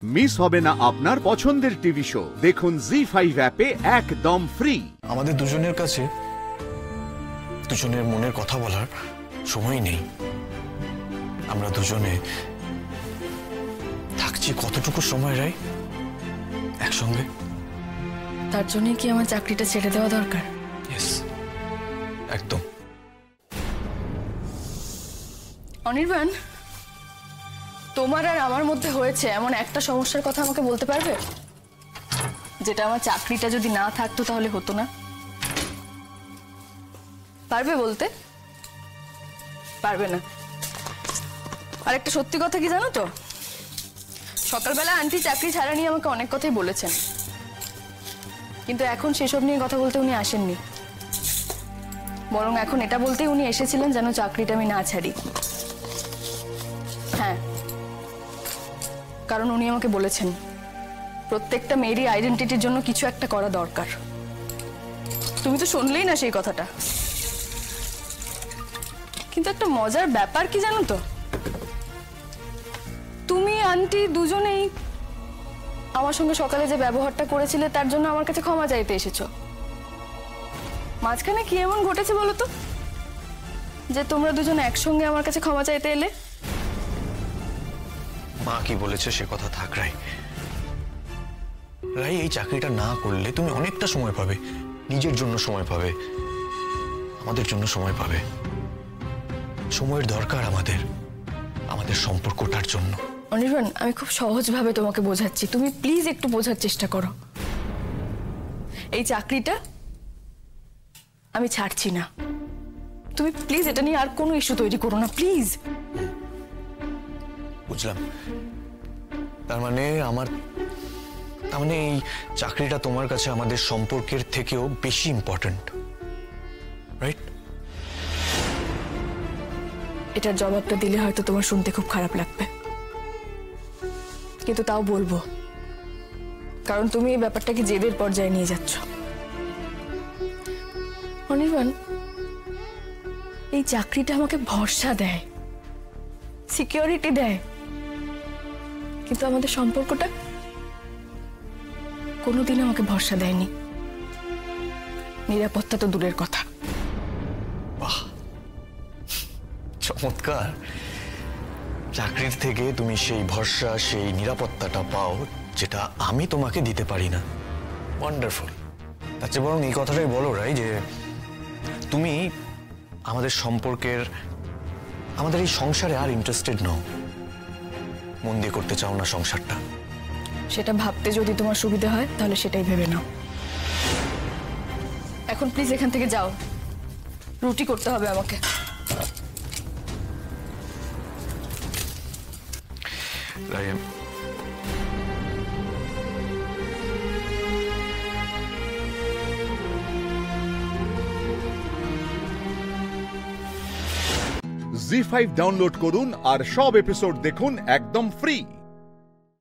Miss হবে না আপনার পছন্দের টিভি শো। দেখুন জি5 অ্যাপে একদম ফ্রি। আমাদের দুজনের কাছে দুজনের মনের কথা বলার সময় নেই। আমরা দুজনে থাকছি কতটুকু সময় রাই একসঙ্গে। তার জন্য কি আমার চাকরিটা ছেড়ে দেওয়া দরকার? ইয়েস, একদম। অনির্বাণ, তোমার আর আমার মধ্যে হয়েছে এমন একটা সমস্যার কথা আমাকে বলতে পারবে, যেটা আমার চাকরিটা যদি না থাকতো তাহলে হতো না? পারবে বলতে? পারবে না। আর একটা সত্যি কথা কি জানো তো, সকালবেলা আন্টি চাকরি ছাড়া নিয়ে আমাকে অনেক কথাই বলেছেন, কিন্তু এখন সেসব নিয়ে কথা বলতে উনি আসেননি। বরং এখন এটা বলতেই উনি এসেছিলেন যেন চাকরিটা আমি না ছাড়ি। হ্যাঁ, কারণ উনি আমাকে বলেছেন প্রত্যেকটা মেয়েরই আইডেন্টিটির জন্য কিছু একটা করা দরকার। তুমি তো শুনলেই না সেই কথাটা। কিন্তু একটা মজার ব্যাপার কি জানো তো, তুমি আন্টি দুজনেই আমার সঙ্গে সকালে যে ব্যবহারটা করেছিলে তার জন্য আমার কাছে ক্ষমা চাইতে এসেছো। মাঝখানে কি এমন ঘটেছে বলো তো, যে তোমরা দুজন একসঙ্গে আমার কাছে ক্ষমা চাইতে এলে? মা কি বলেছে সে কথা থাক রাই। রাই, এই চাকরিটা না করলে তুমি অনেকটা সময় পাবে, নিজের জন্য সময় পাবে, আমাদের জন্য সময় পাবে। সময়ের দরকার আমাদের, আমাদের সম্পর্কটার জন্য। অনির্বাণ, আমি খুব সহজভাবে তোমাকে বোঝাচ্ছি, তুমি প্লিজ একটু বোঝার চেষ্টা করো। এই চাকরিটা আমি ছাড়ছি না। তুমি প্লিজ এটা নিয়ে আর কোনো ইস্যু তৈরি করো না, প্লিজ। বুঝলাম। তার মানে এই চাকরিটা তোমার কাছে আমাদের সম্পর্কের থেকেও বেশি ইম্পর্ট্যান্ট, রাইট? এটার জবাবটা দিলে হয়তো তোমার শুনতে খুব খারাপ লাগবে, কিন্তু তাও বলবো, কারণ তুমি এই ব্যাপারটাকে জেদের পর্যায়ে নিয়ে যাচ্ছ। অনির্বাণ, এই চাকরিটা আমাকে ভরসা দেয়, সিকিউরিটি দেয়, কিন্তু আমাদের সম্পর্কটা কোনোদিন আমাকে ভরসা দেয়নি। নিরাপত্তা তো দূরের কথা। বাহ, চমৎকার। চাকরির থেকে তুমি সেই ভরসা, সেই নিরাপত্তাটা পাও যেটা আমি তোমাকে দিতে পারি না। ওয়ান্ডারফুল। তার চেয়ে বরং এই কথাটাই বলো রাই, যে তুমি আমাদের সম্পর্কের, আমাদের এই সংসারে আর ইন্টারেস্টেড নও, মন দিয়ে করতে চাও না সংসারটা। সেটা ভাবতে যদি তোমার সুবিধা হয় তাহলে সেটাই ভেবে নাও। এখন প্লিজ এখান থেকে যাও, রুটি করতে হবে আমাকে। রাই, জি5 ডাউনলোড করুন আর সব এপিসোড দেখুন একদম ফ্রি।